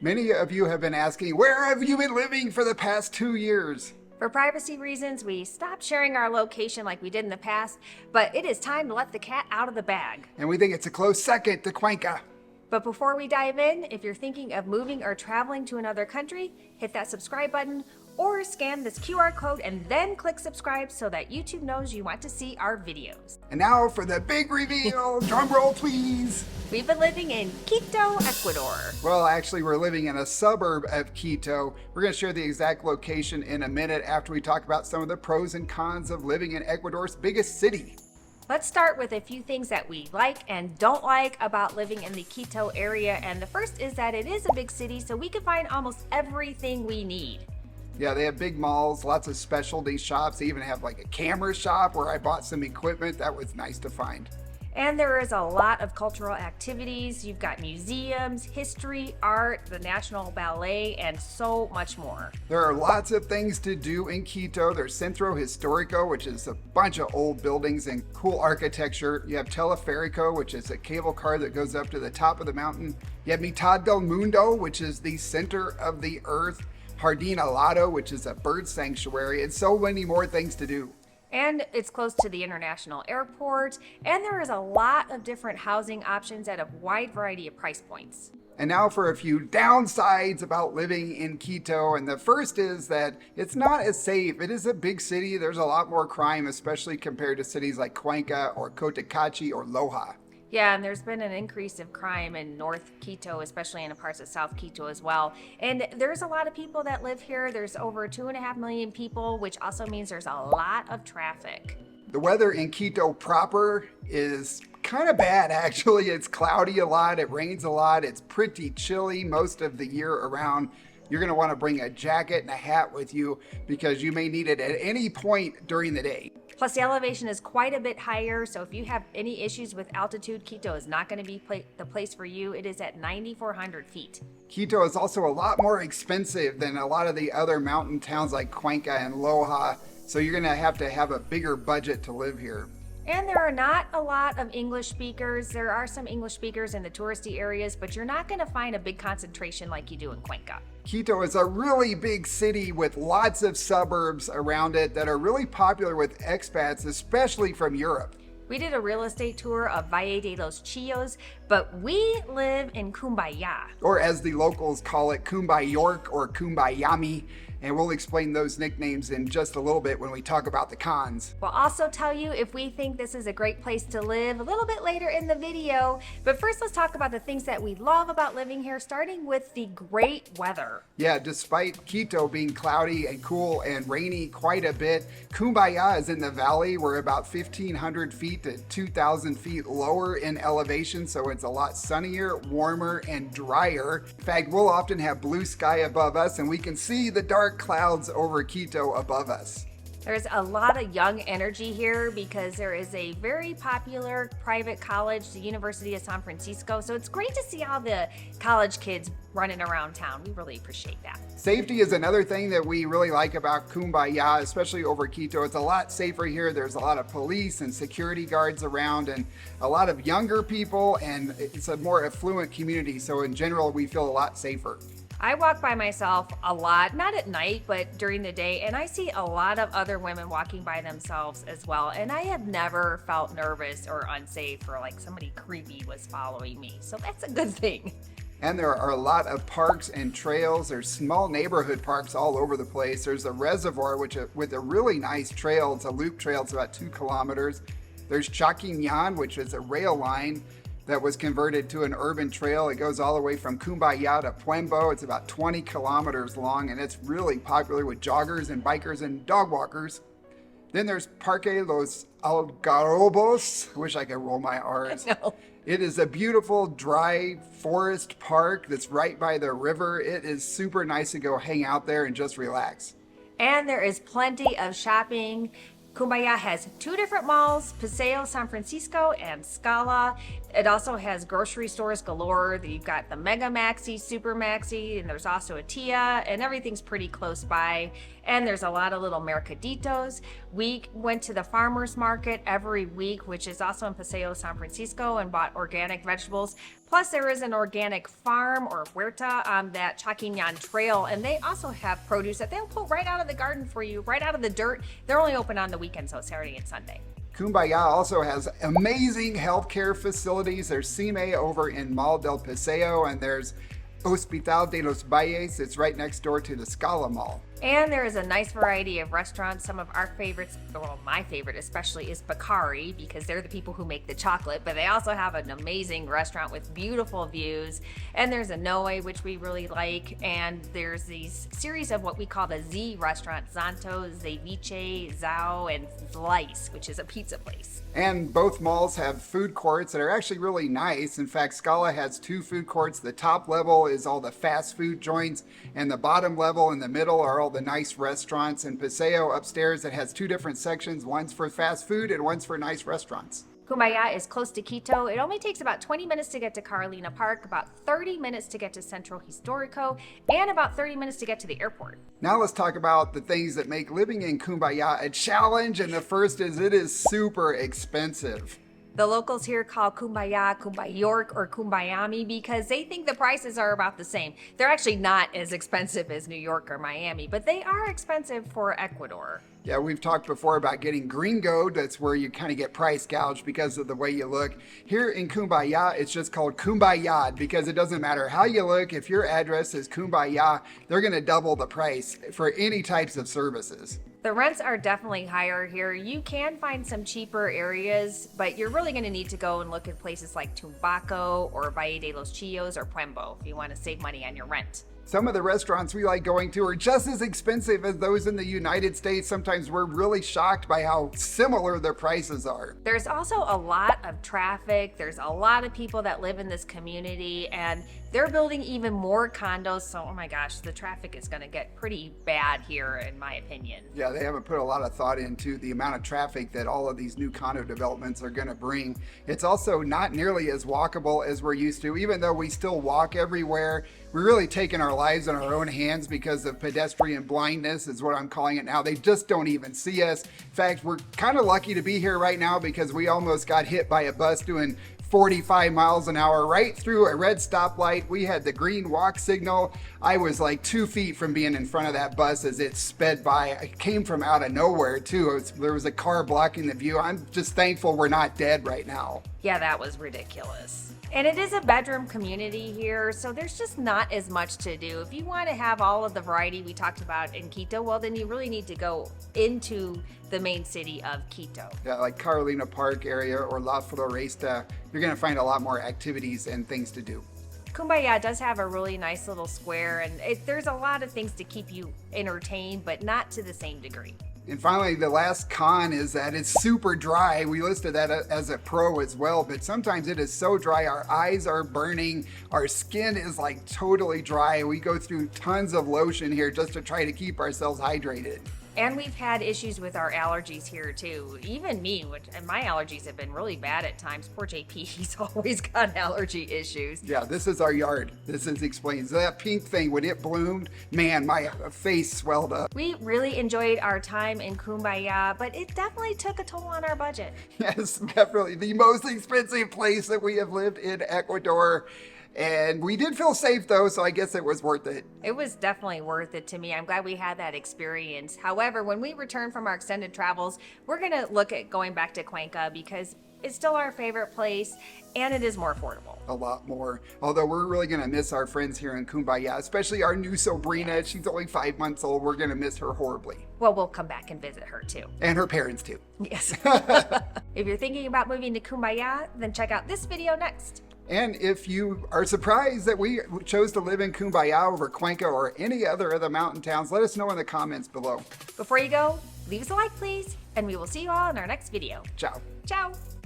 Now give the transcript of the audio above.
Many of you have been asking, where have you been living for the past 2 years? For privacy reasons, we stopped sharing our location like we did in the past, but it is time to let the cat out of the bag. And we think it's a close second to Cuenca. But before we dive in, if you're thinking of moving or traveling to another country, hit that subscribe button or scan this QR code and then click subscribe so that YouTube knows you want to see our videos. And now for the big reveal, drum roll please. We've been living in Quito, Ecuador. Well, actually we're living in a suburb of Quito. We're going to share the exact location in a minute after we talk about some of the pros and cons of living in Ecuador's biggest city. Let's start with a few things that we like and don't like about living in the Quito area. And the first is that it is a big city, so we can find almost everything we need. Yeah, they have big malls, lots of specialty shops. They even have like a camera shop where I bought some equipment. That was nice to find. And there is a lot of cultural activities. You've got museums, history, art, the National Ballet, and so much more. There are lots of things to do in Quito. There's Centro Histórico, which is a bunch of old buildings and cool architecture. You have Teleférico, which is a cable car that goes up to the top of the mountain. You have Mitad del Mundo, which is the center of the earth. Jardín Alado, which is a bird sanctuary, and so many more things to do. And it's close to the international airport, and there is a lot of different housing options at a wide variety of price points. And now for a few downsides about living in Quito. And the first is that it's not as safe. It is a big city. There's a lot more crime, especially compared to cities like Cuenca or Cotacachi or Loja. Yeah, and there's been an increase of crime in North Quito, especially in parts of South Quito as well. And there's a lot of people that live here. There's over 2.5 million people, which also means there's a lot of traffic. The weather in Quito proper is kind of bad, actually. It's cloudy a lot. It rains a lot. It's pretty chilly most of the year around. You're going to want to bring a jacket and a hat with you because you may need it at any point during the day. Plus, the elevation is quite a bit higher, so if you have any issues with altitude, Quito is not going to be the place for you. It is at 9,400 feet. Quito is also a lot more expensive than a lot of the other mountain towns like Cuenca and Loja, so you're going to have a bigger budget to live here. And there are not a lot of English speakers. There are some English speakers in the touristy areas, but you're not going to find a big concentration like you do in Cuenca. Quito is a really big city with lots of suburbs around it that are really popular with expats, especially from Europe. We did a real estate tour of Valle de los Chillos, but we live in Cumbaya. Or as the locals call it, Cumbayork or Cumbayami. And we'll explain those nicknames in just a little bit when we talk about the cons. We'll also tell you if we think this is a great place to live a little bit later in the video. But first, let's talk about the things that we love about living here, starting with the great weather. Yeah, despite Quito being cloudy and cool and rainy quite a bit, Cumbaya is in the valley. We're about 1,500 feet to 2,000 feet lower in elevation, so it's a lot sunnier, warmer, and drier. In fact, we'll often have blue sky above us, and we can see the dark clouds over Quito above us. There's a lot of young energy here because there is a very popular private college, the University of San Francisco. So it's great to see all the college kids running around town. We really appreciate that. Safety is another thing that we really like about Cumbaya, especially over Quito. It's a lot safer here. There's a lot of police and security guards around and a lot of younger people, and it's a more affluent community. So in general, we feel a lot safer. I walk by myself a lot, not at night, but during the day, and I see a lot of other women walking by themselves as well. And I have never felt nervous or unsafe or like somebody creepy was following me. So that's a good thing. And there are a lot of parks and trails. There's small neighborhood parks all over the place. There's a reservoir with a really nice trail. It's a loop trail. It's about 2 kilometers. There's Chaquinyan, which is a rail line that was converted to an urban trail. It goes all the way from Cumbaya to Puembo. It's about 20 kilometers long, and it's really popular with joggers and bikers and dog walkers. Then there's Parque Los Algarrobos. Wish I could roll my R's. No. It is a beautiful dry forest park that's right by the river. It is super nice to go hang out there and just relax. And there is plenty of shopping. Cumbaya has 2 different malls, Paseo San Francisco and Scala. It also has grocery stores galore. You've got the Mega Maxi, Super Maxi, and there's also a Tia, and everything's pretty close by. And there's a lot of little mercaditos. We went to the farmer's market every week, which is also in Paseo San Francisco, and bought organic vegetables. Plus, there is an organic farm or huerta on that Chaquinyan Trail, and they also have produce that they'll pull right out of the garden for you, right out of the dirt. They're only open on the weekend, so Saturday and Sunday. Cumbaya also has amazing healthcare facilities. There's CIME over in Mall del Paseo, and there's Hospital de los Valles. It's right next door to the Scala Mall. And there is a nice variety of restaurants. Some of our favorites, well, my favorite especially, is Bakari, because they're the people who make the chocolate, but they also have an amazing restaurant with beautiful views. And there's a Noe, which we really like. And there's these series of what we call the Z restaurants, Zanto, Ceviche, Zao, and Slice, which is a pizza place. And both malls have food courts that are actually really nice. In fact, Scala has 2 food courts. The top level is all the fast food joints, and the bottom level in the middle are all the nice restaurants. In Paseo upstairs, it has 2 different sections. One's for fast food and one's for nice restaurants. Cumbaya is close to Quito. It only takes about 20 minutes to get to Carolina Park, about 30 minutes to get to Centro Historico, and about 30 minutes to get to the airport. Now let's talk about the things that make living in Cumbaya a challenge, and the first is it is super expensive. The locals here call Cumbaya, Cumbayork, or Cumbayami because they think the prices are about the same. They're actually not as expensive as New York or Miami, but they are expensive for Ecuador. Yeah, we've talked before about getting gringoed. That's where you kind of get price gouged because of the way you look. Here in Cumbaya, it's just called Cumbayad because it doesn't matter how you look. If your address is Cumbaya, they're going to double the price for any types of services. The rents are definitely higher here. You can find some cheaper areas, but you're really going to need to go and look at places like Tumbaco or Valle de los Chillos or Puembo if you want to save money on your rent. Some of the restaurants we like going to are just as expensive as those in the United States. Sometimes we're really shocked by how similar their prices are. There's also a lot of traffic. There's a lot of people that live in this community, and they're building even more condos. So, oh my gosh, the traffic is going to get pretty bad here, in my opinion. Yeah, they haven't put a lot of thought into the amount of traffic that all of these new condo developments are going to bring. It's also not nearly as walkable as we're used to. Even though we still walk everywhere, we're really taking our lives in our own hands because of pedestrian blindness is what I'm calling it now. They just don't even see us. In fact, we're kind of lucky to be here right now because we almost got hit by a bus doing 45 miles an hour right through a red stoplight. We had the green walk signal. I was like 2 feet from being in front of that bus as it sped by. It came from out of nowhere too. There was a car blocking the view. I'm just thankful we're not dead right now. Yeah, that was ridiculous. And it is a bedroom community here, so there's just not as much to do. If you want to have all of the variety we talked about in Quito, well, then you really need to go into the main city of Quito. Yeah, like Carolina Park area or La Floresta, you're going to find a lot more activities and things to do. Cumbaya does have a really nice little square, and there's a lot of things to keep you entertained, but not to the same degree. And finally, the last con is that it's super dry. We listed that as a pro as well, but sometimes it is so dry, our eyes are burning, our skin is like totally dry. We go through tons of lotion here just to try to keep ourselves hydrated. And we've had issues with our allergies here too. Even me, and my allergies have been really bad at times. Poor JP, he's always got allergy issues. Yeah, this is our yard. This explains that pink thing when it bloomed. Man, my face swelled up. We really enjoyed our time in Cumbaya, but it definitely took a toll on our budget. Yes, definitely the most expensive place that we have lived in Ecuador. And we did feel safe though, so I guess it was worth it. It was definitely worth it to me. I'm glad we had that experience. However, when we return from our extended travels, we're gonna look at going back to Cuenca because it's still our favorite place and it is more affordable. A lot more. Although we're really gonna miss our friends here in Cumbaya, especially our new Sobrina. She's only 5 months old. We're gonna miss her horribly. Well, we'll come back and visit her too. And her parents too. Yes. If you're thinking about moving to Cumbaya, then check out this video next. And if you are surprised that we chose to live in Cumbaya over Cuenca or any other of the mountain towns, let us know in the comments below. Before you go, leave us a like, please, and we will see you all in our next video. Ciao. Ciao.